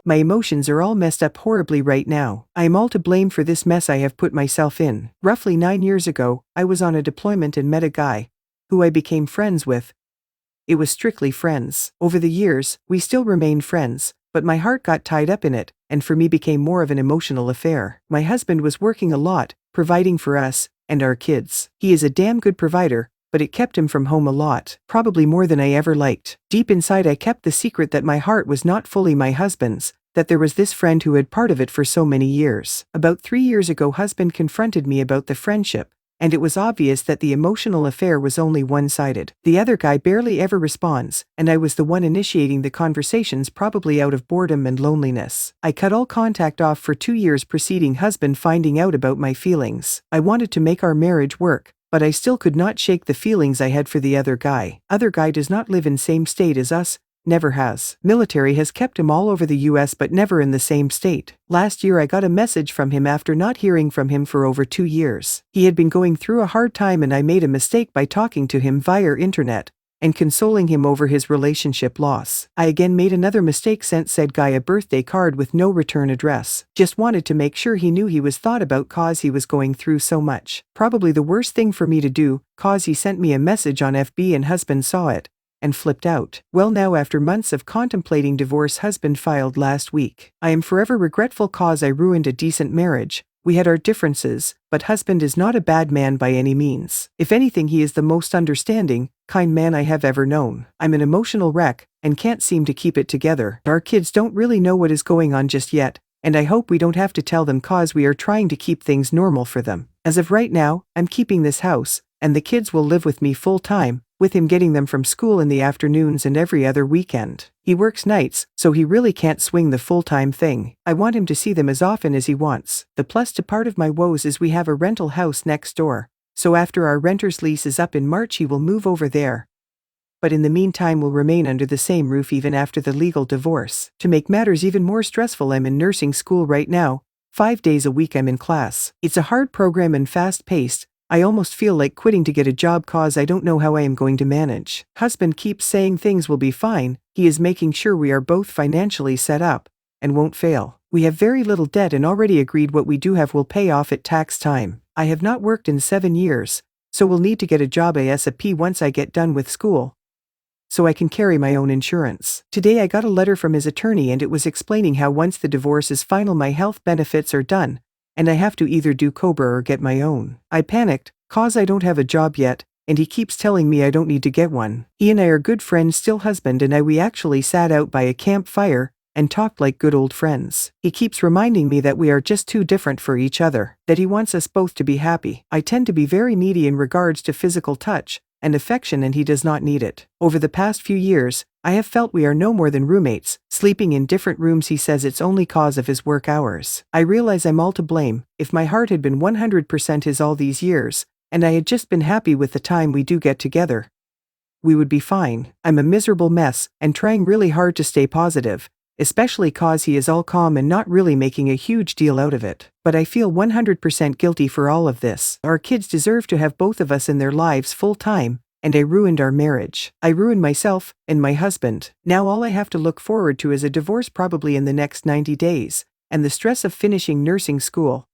My emotions are all messed up horribly right now. I am all to blame for this mess I have put myself in. Roughly 9 years ago, I was on a deployment and met a guy who I became friends with. It was strictly friends. Over the years, we still remained friends, but my heart got tied up in it, and for me became more of an emotional affair. My husband was working a lot, providing for us and our kids. He is a damn good provider, but it kept him from home a lot, probably more than I ever liked. Deep inside I kept the secret that my heart was not fully my husband's, that there was this friend who had part of it for so many years. About 3 years ago, husband confronted me about the friendship, and it was obvious that the emotional affair was only one-sided. The other guy barely ever responds, and I was the one initiating the conversations, probably out of boredom and loneliness. I cut all contact off for 2 years preceding husband finding out about my feelings. I wanted to make our marriage work, but I still could not shake the feelings I had for the other guy. Other guy does not live in same state as us, never has. Military has kept him all over the US but never in the same state. Last year I got a message from him after not hearing from him for over 2 years. He had been going through a hard time and I made a mistake by talking to him via internet and consoling him over his relationship loss. I again made another mistake, sent said guy a birthday card with no return address. Just wanted to make sure he knew he was thought about cause he was going through so much. Probably the worst thing for me to do, cause he sent me a message on FB and husband saw it and flipped out. Well, now after months of contemplating divorce, husband filed last week. I am forever regretful cause I ruined a decent marriage. We had our differences, but husband is not a bad man by any means. If anything, he is the most understanding, kind man I have ever known. I'm an emotional wreck and can't seem to keep it together. Our kids don't really know what is going on just yet, and I hope we don't have to tell them cause we are trying to keep things normal for them. As of right now, I'm keeping this house, and the kids will live with me full time, with him getting them from school in the afternoons and every other weekend. He works nights, so he really can't swing the full-time thing. I want him to see them as often as he wants. The plus to part of my woes is we have a rental house next door, so after our renter's lease is up in March he will move over there. But in the meantime will remain under the same roof even after the legal divorce. To make matters even more stressful, I'm in nursing school right now. 5 days a week I'm in class. It's a hard program and fast-paced. I almost feel like quitting to get a job cause I don't know how I am going to manage. Husband keeps saying things will be fine. He is making sure we are both financially set up and won't fail. We have very little debt and already agreed what we do have will pay off at tax time. I have not worked in 7 years, so will need to get a job ASAP once I get done with school, so I can carry my own insurance. Today I got a letter from his attorney and it was explaining how once the divorce is final my health benefits are done, and I have to either do COBRA or get my own. I panicked, cause I don't have a job yet, and he keeps telling me I don't need to get one. He and I are good friends still. Husband and we actually sat out by a campfire and talked like good old friends. He keeps reminding me that we are just too different for each other, that he wants us both to be happy. I tend to be very needy in regards to physical touch and affection and he does not need it. Over the past few years, I have felt we are no more than roommates, sleeping in different rooms. He says it's only cause of his work hours. I realize I'm all to blame. If my heart had been 100% his all these years, and I had just been happy with the time we do get together, we would be fine. I'm a miserable mess, and trying really hard to stay positive, especially cause he is all calm and not really making a huge deal out of it. But I feel 100% guilty for all of this. Our kids deserve to have both of us in their lives full time, and I ruined our marriage. I ruined myself and my husband. Now all I have to look forward to is a divorce probably in the next 90 days, and the stress of finishing nursing school,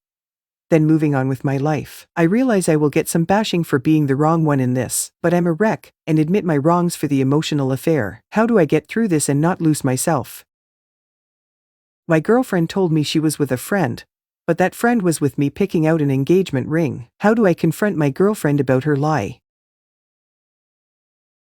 then moving on with my life. I realize I will get some bashing for being the wrong one in this, but I'm a wreck and admit my wrongs for the emotional affair. How do I get through this and not lose myself? My girlfriend told me she was with a friend, but that friend was with me picking out an engagement ring. How do I confront my girlfriend about her lie?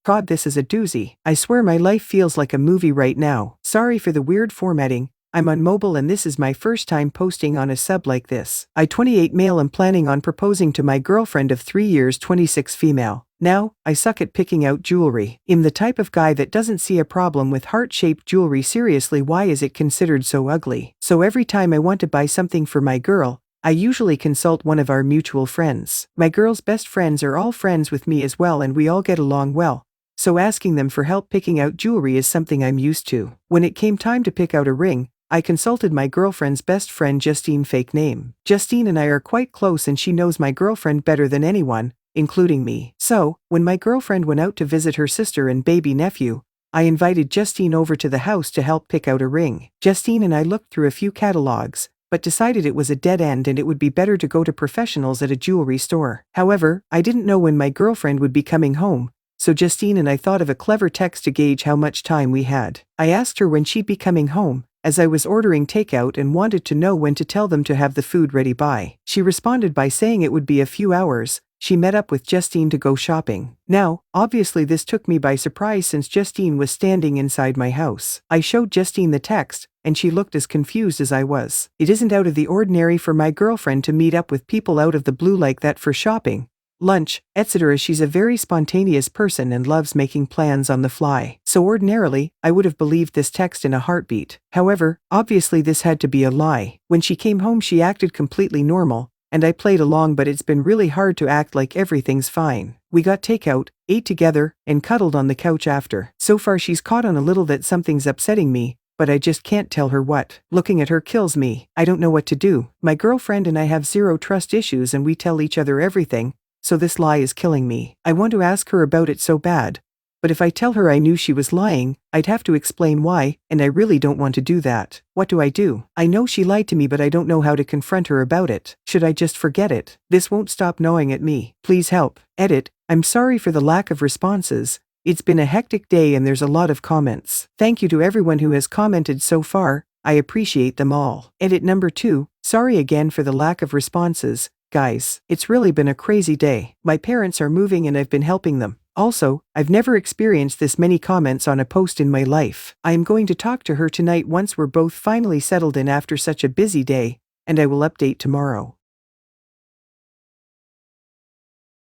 God, this is a doozy. I swear my life feels like a movie right now. Sorry for the weird formatting. I'm on mobile and this is my first time posting on a sub like this. I 28 male am planning on proposing to my girlfriend of 3 years 26 female. Now, I suck at picking out jewelry. I'm the type of guy that doesn't see a problem with heart-shaped jewelry. Seriously, why is it considered so ugly? So every time I want to buy something for my girl, I usually consult one of our mutual friends. My girl's best friends are all friends with me as well and we all get along well, so asking them for help picking out jewelry is something I'm used to. When it came time to pick out a ring, I consulted my girlfriend's best friend Justine, fake name. Justine and I are quite close and she knows my girlfriend better than anyone, including me. So, when my girlfriend went out to visit her sister and baby nephew, I invited Justine over to the house to help pick out a ring. Justine and I looked through a few catalogs, but decided it was a dead end and it would be better to go to professionals at a jewelry store. However, I didn't know when my girlfriend would be coming home, so Justine and I thought of a clever text to gauge how much time we had. I asked her when she'd be coming home, as I was ordering takeout and wanted to know when to tell them to have the food ready by. She responded by saying it would be a few hours. She met up with Justine to go shopping. Now, obviously this took me by surprise since Justine was standing inside my house. I showed Justine the text, and she looked as confused as I was. It isn't out of the ordinary for my girlfriend to meet up with people out of the blue like that for shopping, lunch, etc. She's a very spontaneous person and loves making plans on the fly. So ordinarily, I would have believed this text in a heartbeat. However, obviously this had to be a lie. When she came home she acted completely normal, and I played along, but it's been really hard to act like everything's fine. We got takeout, ate together, and cuddled on the couch after. So far she's caught on a little that something's upsetting me, but I just can't tell her what. Looking at her kills me. I don't know what to do. My girlfriend and I have zero trust issues and we tell each other everything, so this lie is killing me. I want to ask her about it so bad, but if I tell her I knew she was lying, I'd have to explain why, and I really don't want to do that. What do I do? I know she lied to me, but I don't know how to confront her about it. Should I just forget it? This won't stop gnawing at me. Please help. Edit. I'm sorry for the lack of responses. It's been a hectic day and there's a lot of comments. Thank you to everyone who has commented so far. I appreciate them all. Edit number 2. Sorry again for the lack of responses. Guys, it's really been a crazy day. My parents are moving and I've been helping them. Also, I've never experienced this many comments on a post in my life. I am going to talk to her tonight once we're both finally settled in after such a busy day, and I will update tomorrow.